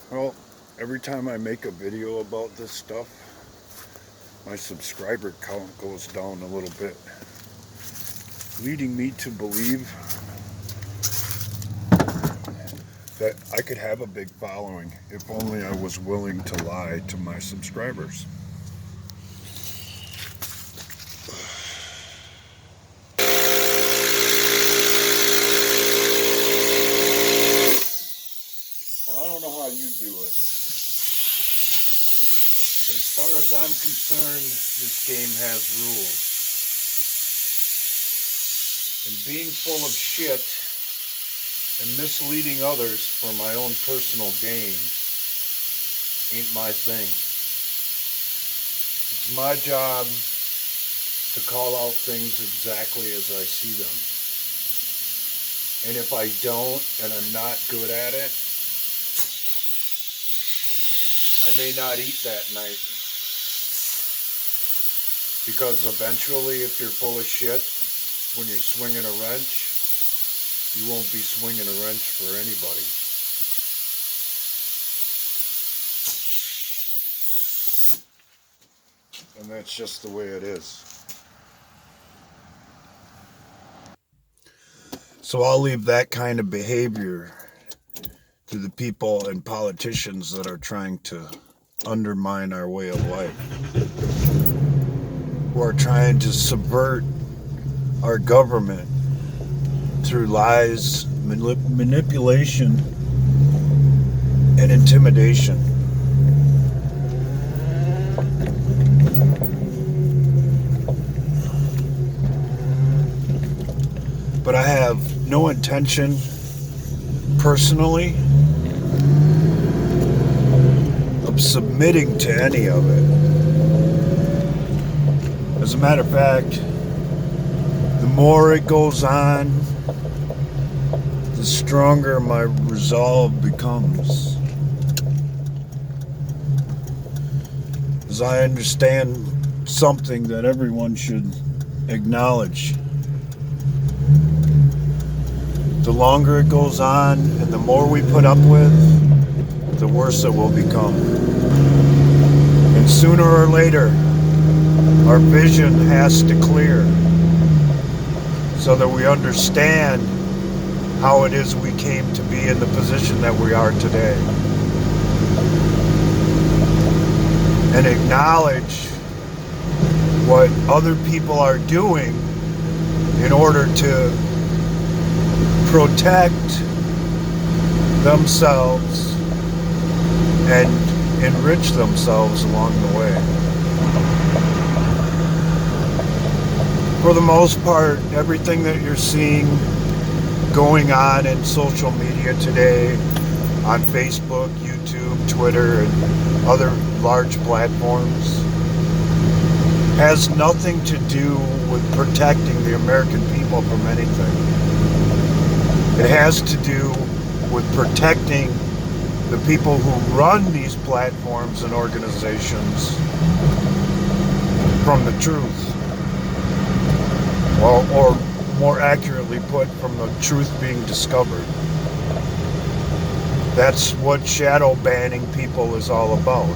Well, every time I make a video about this stuff, my subscriber count goes down a little bit, leading me to believe that I could have a big following if only I was willing to lie to my subscribers. Well, I don't know how you do it, but as far as I'm concerned, this game has rules. And being full of shit and misleading others for my own personal gain ain't my thing. It's my job to call out things exactly as I see them. And if I don't, and I'm not good at it, I may not eat that night. Because eventually, if you're full of shit, when you're swinging a wrench, you won't be swinging a wrench for anybody. And that's just the way it is. So I'll leave that kind of behavior to the people and politicians that are trying to undermine our way of life, who are trying to subvert our government through lies, manipulation, and intimidation. But I have no intention personally of submitting to any of it. As a matter of fact, the more it goes on, the stronger my resolve becomes. As I understand something that everyone should acknowledge. The longer it goes on and the more we put up with, the worse it will become. And sooner or later, our vision has to clear so that we understand how it is we came to be in the position that we are today. And acknowledge what other people are doing in order to protect themselves and enrich themselves along the way. For the most part, everything that you're seeing going on in social media today, on Facebook, YouTube, Twitter, and other large platforms, has nothing to do with protecting the American people from anything. It has to do with protecting the people who run these platforms and organizations from the truth. Or more accurately put, from the truth being discovered. That's what shadow banning people is all about.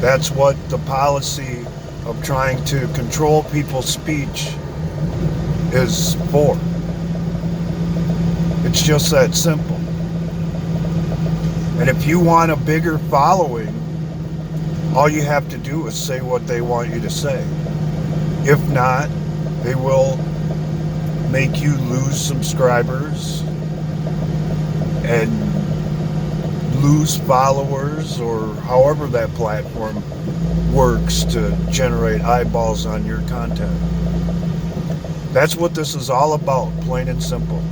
That's what the policy of trying to control people's speech is for. It's just that simple. And if you want a bigger following, all you have to do is say what they want you to say. If not, they will make you lose subscribers and lose followers, or however that platform works to generate eyeballs on your content. That's what this is all about, plain and simple.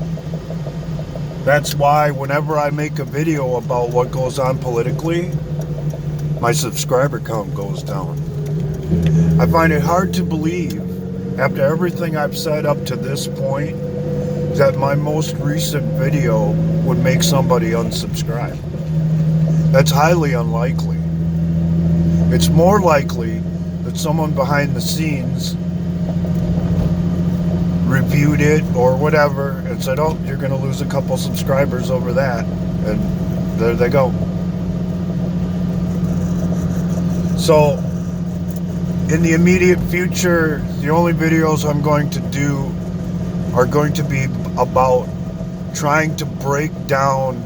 That's why whenever I make a video about what goes on politically, my subscriber count goes down. I find it hard to believe, after everything I've said up to this point, that my most recent video would make somebody unsubscribe. That's highly unlikely. It's more likely that someone behind the scenes reviewed it or whatever and said, oh, you're going to lose a couple subscribers over that. And there they go. So, in the immediate future, the only videos I'm going to do are going to be about trying to break down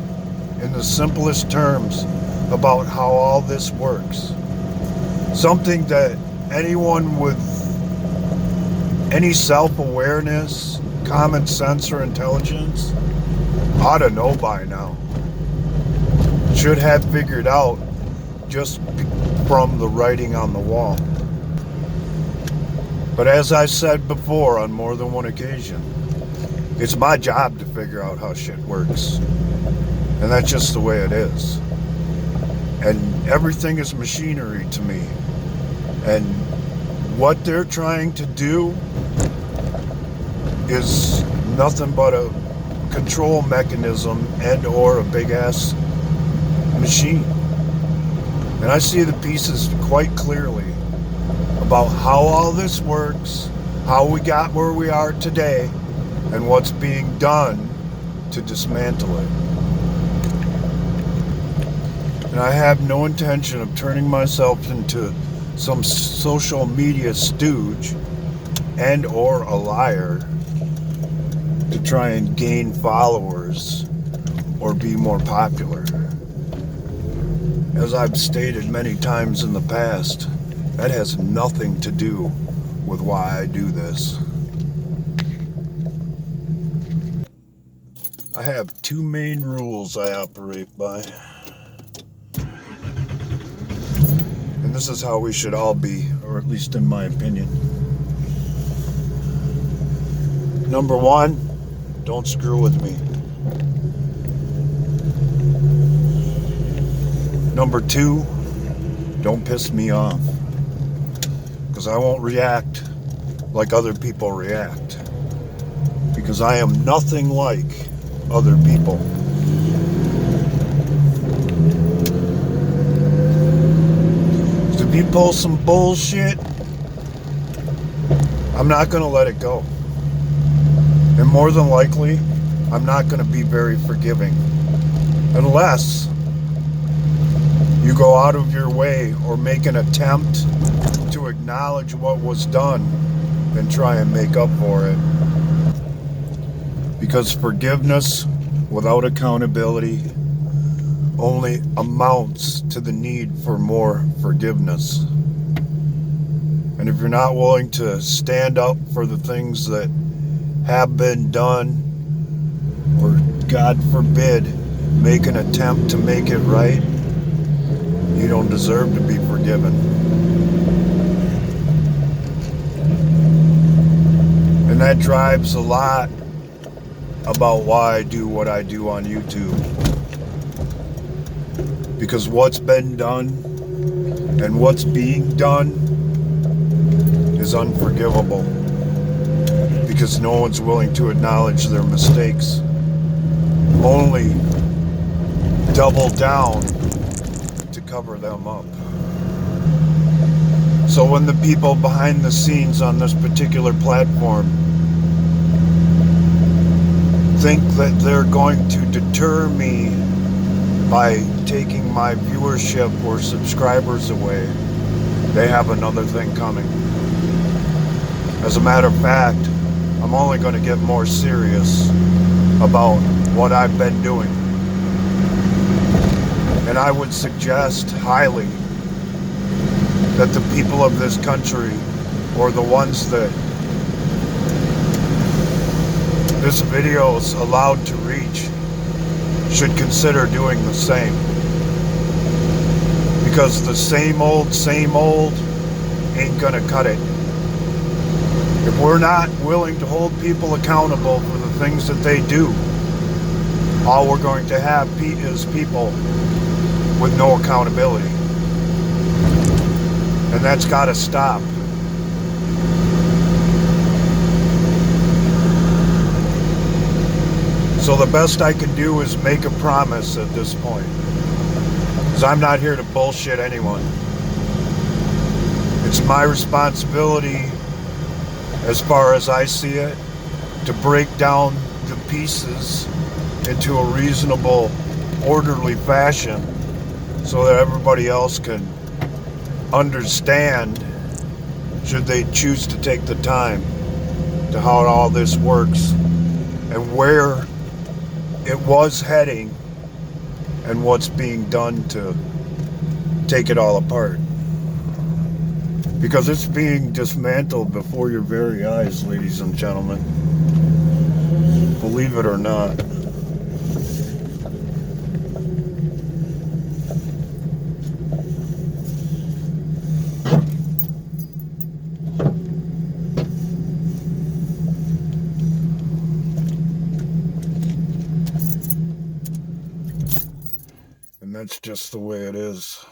in the simplest terms about how all this works. Something that anyone with any self-awareness, common sense, or intelligence ought to know by now. Should have figured out just from the writing on the wall. But as I said before on more than one occasion, it's my job to figure out how shit works. And that's just the way it is. And everything is machinery to me. And what they're trying to do is nothing but a control mechanism and or a big ass machine. And I see the pieces quite clearly about how all this works, how we got where we are today, and what's being done to dismantle it. And I have no intention of turning myself into some social media stooge and or a liar to try and gain followers or be more popular. As I've stated many times in the past, that has nothing to do with why I do this. I have two main rules I operate by. And this is how we should all be, or at least in my opinion. Number one, don't screw with me. Number two, don't piss me off. Because I won't react like other people react. Because I am nothing like other people. So if you pull some bullshit, I'm not going to let it go. And more than likely, I'm not going to be very forgiving. Unless you go out of your way or make an attempt to acknowledge what was done and try and make up for it. Because forgiveness without accountability only amounts to the need for more forgiveness. And if you're not willing to stand up for the things that have been done, or God forbid, make an attempt to make it right, you don't deserve to be forgiven. And that drives a lot about why I do what I do on YouTube. Because what's been done and what's being done is unforgivable. Because no one's willing to acknowledge their mistakes. Only double down to cover them up. So when the people behind the scenes on this particular platform think that they're going to deter me by taking my viewership or subscribers away, they have another thing coming. As a matter of fact, I'm only going to get more serious about what I've been doing. And I would suggest highly that the people of this country, or the ones that this video is allowed to reach, should consider doing the same. Because the same old ain't gonna cut it. If we're not willing to hold people accountable for the things that they do, all we're going to have is people with no accountability. And that's gotta stop. So the best I can do is make a promise at this point. Because I'm not here to bullshit anyone. It's my responsibility, as far as I see it, to break down the pieces into a reasonable, orderly fashion so that everybody else can understand, should they choose to take the time, to how all this works and where it was heading and what's being done to take it all apart. Because it's being dismantled before your very eyes, ladies and gentlemen. Believe it or not. And that's just the way it is.